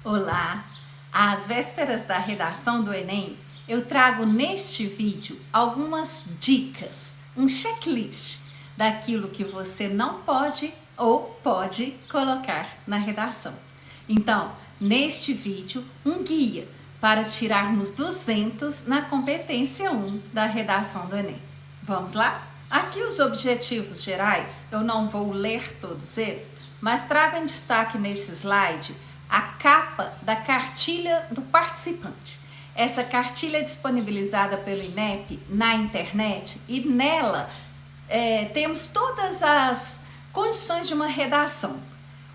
Olá! Às vésperas da redação do Enem, eu trago neste vídeo algumas dicas, um checklist daquilo que você não pode ou pode colocar na redação. Então, neste vídeo, um guia para tirarmos 200 na competência 1 da redação do Enem. Vamos lá? Aqui os objetivos gerais, eu não vou ler todos eles, mas trago em destaque nesse slide a capa da cartilha do participante. Essa cartilha é disponibilizada pelo INEP na internet e nela temos todas as condições de uma redação.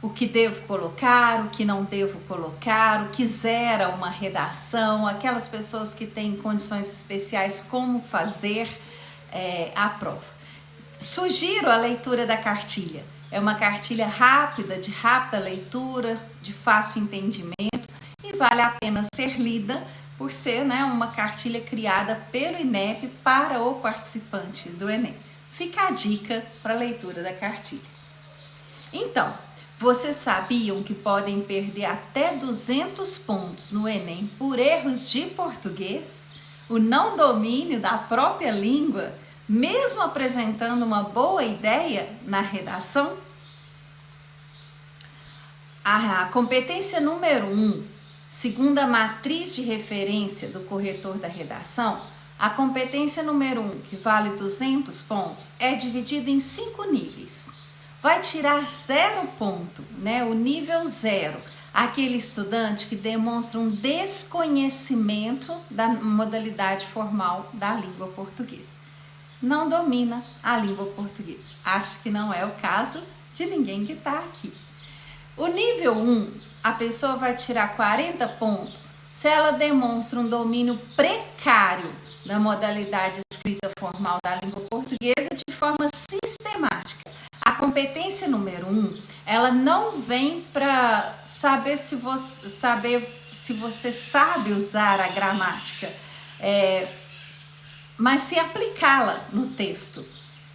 O que devo colocar, o que não devo colocar, o que zera uma redação, aquelas pessoas que têm condições especiais, como fazer a prova. Sugiro a leitura da cartilha. É uma cartilha rápida, de rápida leitura, de fácil entendimento e vale a pena ser lida por ser uma cartilha criada pelo INEP para o participante do Enem. Fica a dica para a leitura da cartilha. Então, vocês sabiam que podem perder até 200 pontos no Enem por erros de português? O não domínio da própria língua, mesmo apresentando uma boa ideia na redação? A competência número 1, segundo a matriz de referência do corretor da redação, a competência número 1, que vale 200 pontos, é dividida em 5 níveis. Vai tirar 0 ponto, o nível 0, aquele estudante que demonstra um desconhecimento da modalidade formal da língua portuguesa. Não domina a língua portuguesa. Acho que não é o caso de ninguém que está aqui. O nível 1, a pessoa vai tirar 40 pontos se ela demonstra um domínio precário da modalidade escrita formal da língua portuguesa de forma sistemática. A competência número 1, ela não vem para saber se você sabe usar a gramática, mas se aplicá-la no texto.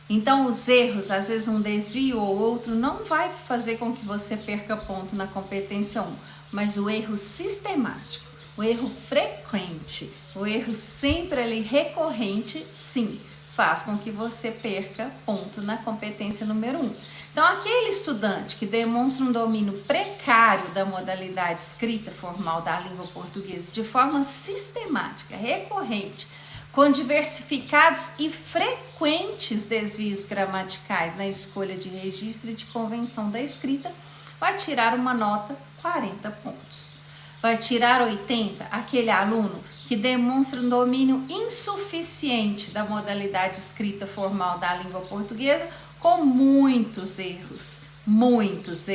Então, os erros, às vezes um desvio ou outro, não vai fazer com que você perca ponto na competência 1, mas o erro sistemático, o erro frequente, o erro sempre ali recorrente, sim, faz com que você perca ponto na competência número 1. Então, aquele estudante que demonstra um domínio precário da modalidade escrita formal da língua portuguesa de forma sistemática, recorrente, com diversificados e frequentes desvios gramaticais na escolha de registro e de convenção da escrita, vai tirar uma nota 40 pontos. Vai tirar 80 aquele aluno que demonstra um domínio insuficiente da modalidade escrita formal da língua portuguesa, com muitos erros, muitos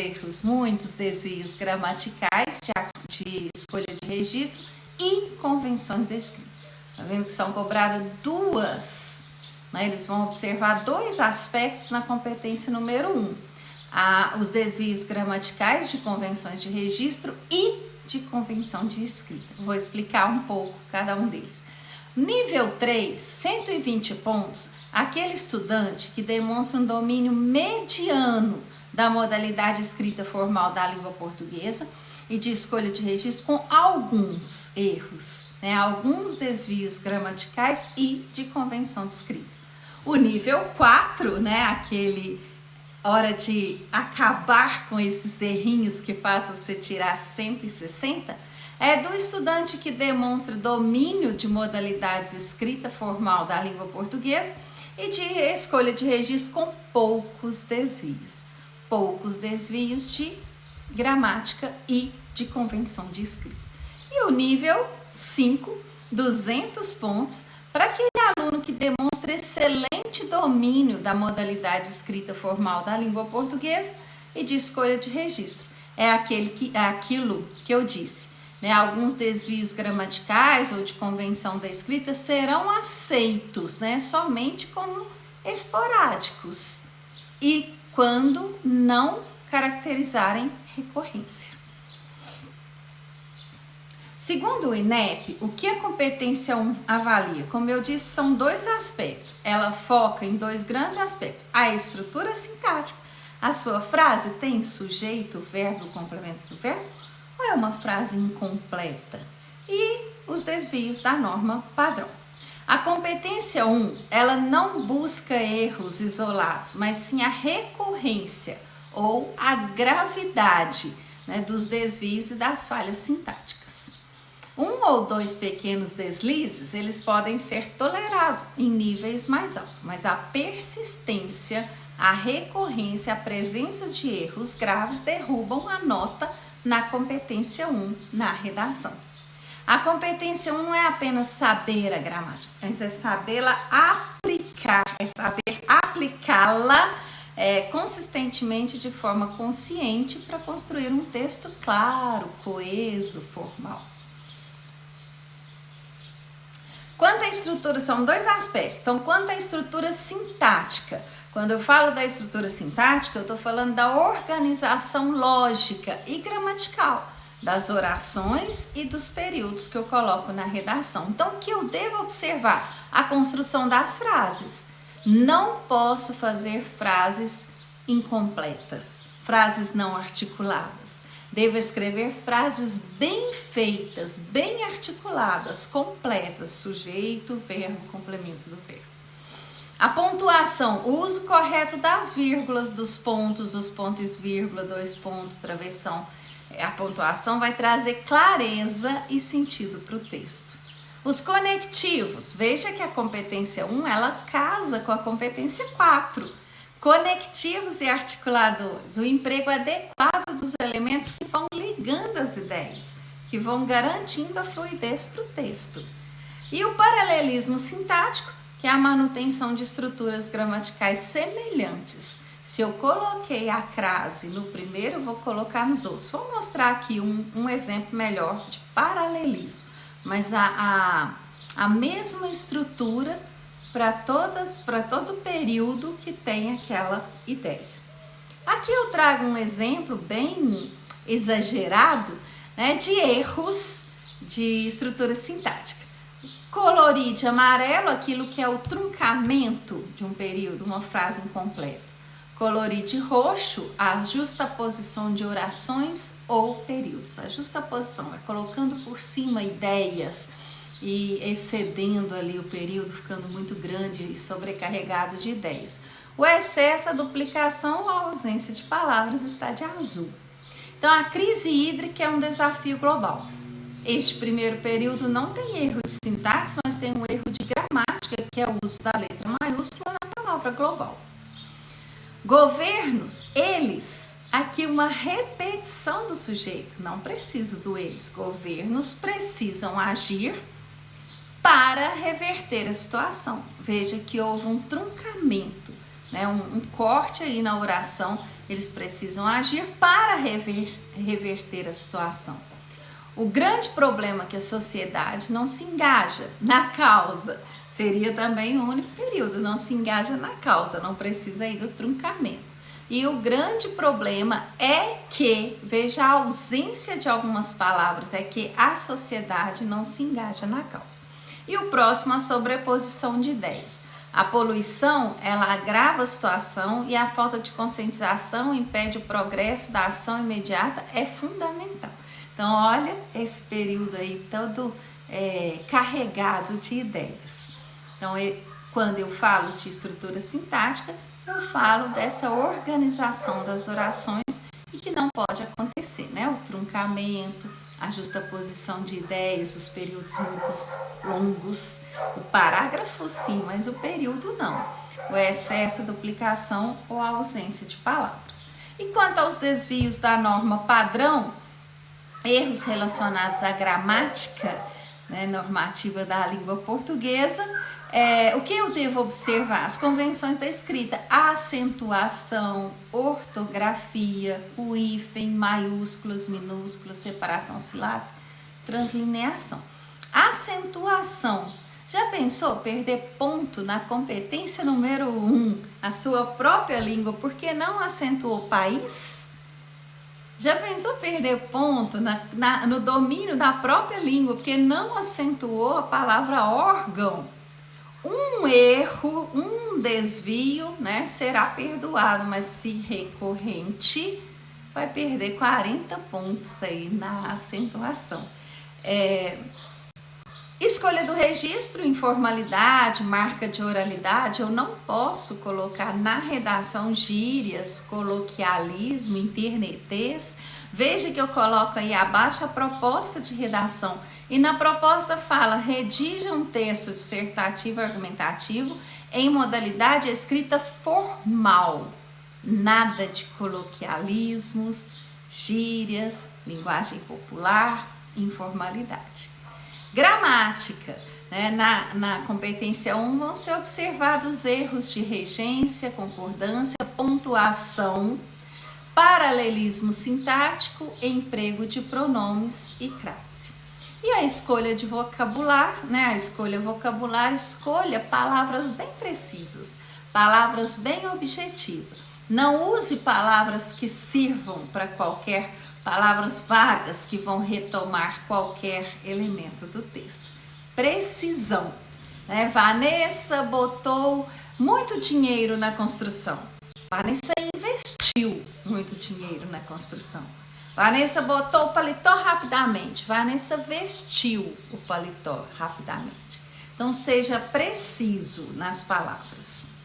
desvios gramaticais de escolha de registro e convenções da escrita. Tá vendo que são cobradas duas, eles vão observar 2 aspectos na competência número 1. Os desvios gramaticais de convenções de registro e de convenção de escrita. Vou explicar um pouco cada um deles. Nível 3, 120 pontos, aquele estudante que demonstra um domínio mediano da modalidade escrita formal da língua portuguesa e de escolha de registro com alguns erros, alguns desvios gramaticais e de convenção de escrita. O nível 4, aquele hora de acabar com esses errinhos que faz você tirar 160, é do estudante que demonstra domínio de modalidades escrita formal da língua portuguesa e de escolha de registro com poucos desvios de gramática e de convenção de escrita. E o nível 5, 200 pontos, para aquele aluno que demonstra excelente domínio da modalidade escrita formal da língua portuguesa e de escolha de registro. É aquilo que eu disse, alguns desvios gramaticais ou de convenção da escrita serão aceitos, somente como esporádicos e quando não caracterizarem recorrência. Segundo o INEP, o que a competência 1 avalia? Como eu disse, são 2 aspectos. Ela foca em 2 grandes aspectos. A estrutura sintática. A sua frase tem sujeito, verbo, complemento do verbo? Ou é uma frase incompleta? E os desvios da norma padrão. A competência 1, ela não busca erros isolados, mas sim a recorrência ou a gravidade, né, dos desvios e das falhas sintáticas. 1 ou 2 pequenos deslizes, eles podem ser tolerados em níveis mais altos, mas a persistência, a recorrência, a presença de erros graves derrubam a nota na competência 1 na redação. A competência 1 não é apenas saber a gramática, mas é sabê-la aplicar, é saber aplicá-la consistentemente de forma consciente para construir um texto claro, coeso, formal. Quanto à estrutura, são 2 aspectos. Então, quanto à estrutura sintática, quando eu falo da estrutura sintática, eu estou falando da organização lógica e gramatical das orações e dos períodos que eu coloco na redação. Então, o que eu devo observar? A construção das frases. Não posso fazer frases incompletas, frases não articuladas. Devo escrever frases bem feitas, bem articuladas, completas, sujeito, verbo, complemento do verbo. A pontuação, o uso correto das vírgulas, dos pontos e vírgula, 2 pontos, travessão. A pontuação vai trazer clareza e sentido para o texto. Os conectivos, veja que a competência 1, ela casa com a competência 4. Conectivos e articuladores, o emprego adequado dos elementos que vão ligando as ideias, que vão garantindo a fluidez para o texto. E o paralelismo sintático, que é a manutenção de estruturas gramaticais semelhantes. Se eu coloquei a crase no primeiro, eu vou colocar nos outros. Vou mostrar aqui um exemplo melhor de paralelismo, mas a mesma estrutura para todo período que tem aquela ideia. Aqui eu trago um exemplo bem exagerado, né, de erros de estrutura sintática. Colorir de amarelo aquilo que é o truncamento de um período, uma frase incompleta. Colorir de roxo a justaposição de orações ou períodos. A justaposição é colocando por cima ideias e excedendo ali o período, ficando muito grande e sobrecarregado de ideias. O excesso, a duplicação ou a ausência de palavras está de azul. Então, a crise hídrica é um desafio global. Este primeiro período não tem erro de sintaxe, mas tem um erro de gramática, que é o uso da letra maiúscula na palavra global. Governos, eles, aqui uma repetição do sujeito, não preciso do eles. Governos precisam agir para reverter a situação. Veja que houve um truncamento, né? um corte aí na oração. Eles precisam agir para reverter a situação. O grande problema é que a sociedade não se engaja na causa. Seria também o único período, não se engaja na causa, não precisa aí do truncamento. E o grande problema é que, veja a ausência de algumas palavras, é que a sociedade não se engaja na causa. E o próximo, a sobreposição de ideias. A poluição, ela agrava a situação e a falta de conscientização impede o progresso da ação imediata, é fundamental. Então, olha esse período aí todo carregado de ideias. Então, quando eu falo de estrutura sintática, eu falo dessa organização das orações e que não pode acontecer, né? O truncamento, a justaposição de ideias, os períodos muito longos, o parágrafo sim, mas o período não. O excesso, a duplicação ou a ausência de palavras. E quanto aos desvios da norma padrão, erros relacionados à gramática, né, normativa da língua portuguesa, o que eu devo observar? As convenções da escrita, a acentuação, ortografia, o hífen, maiúsculas, minúsculas, separação silábica, translineação. Acentuação. Já pensou perder ponto na competência número 1, a sua própria língua, porque não acentuou país? Já pensou perder ponto no domínio da própria língua, porque não acentuou a palavra órgão? Um erro, um desvio, né, será perdoado, mas se recorrente, vai perder 40 pontos aí na acentuação. Escolha do registro, informalidade, marca de oralidade, eu não posso colocar na redação gírias, coloquialismo, internetês. Veja que eu coloco aí abaixo a proposta de redação e na proposta fala: redija um texto dissertativo argumentativo em modalidade escrita formal. Nada de coloquialismos, gírias, linguagem popular, informalidade. Gramática, né? Na competência 1 vão ser observados erros de regência, concordância, pontuação, paralelismo sintático, emprego de pronomes e crase. E a escolha de vocabular, né? A escolha vocabular, escolha palavras bem precisas, palavras bem objetivas. Não use palavras que sirvam para qualquer, palavras vagas que vão retomar qualquer elemento do texto. Precisão, né? Vanessa botou muito dinheiro na construção. Vanessa investiu muito dinheiro na construção. Vanessa botou o paletó rapidamente. Vanessa vestiu o paletó rapidamente. Então seja preciso nas palavras.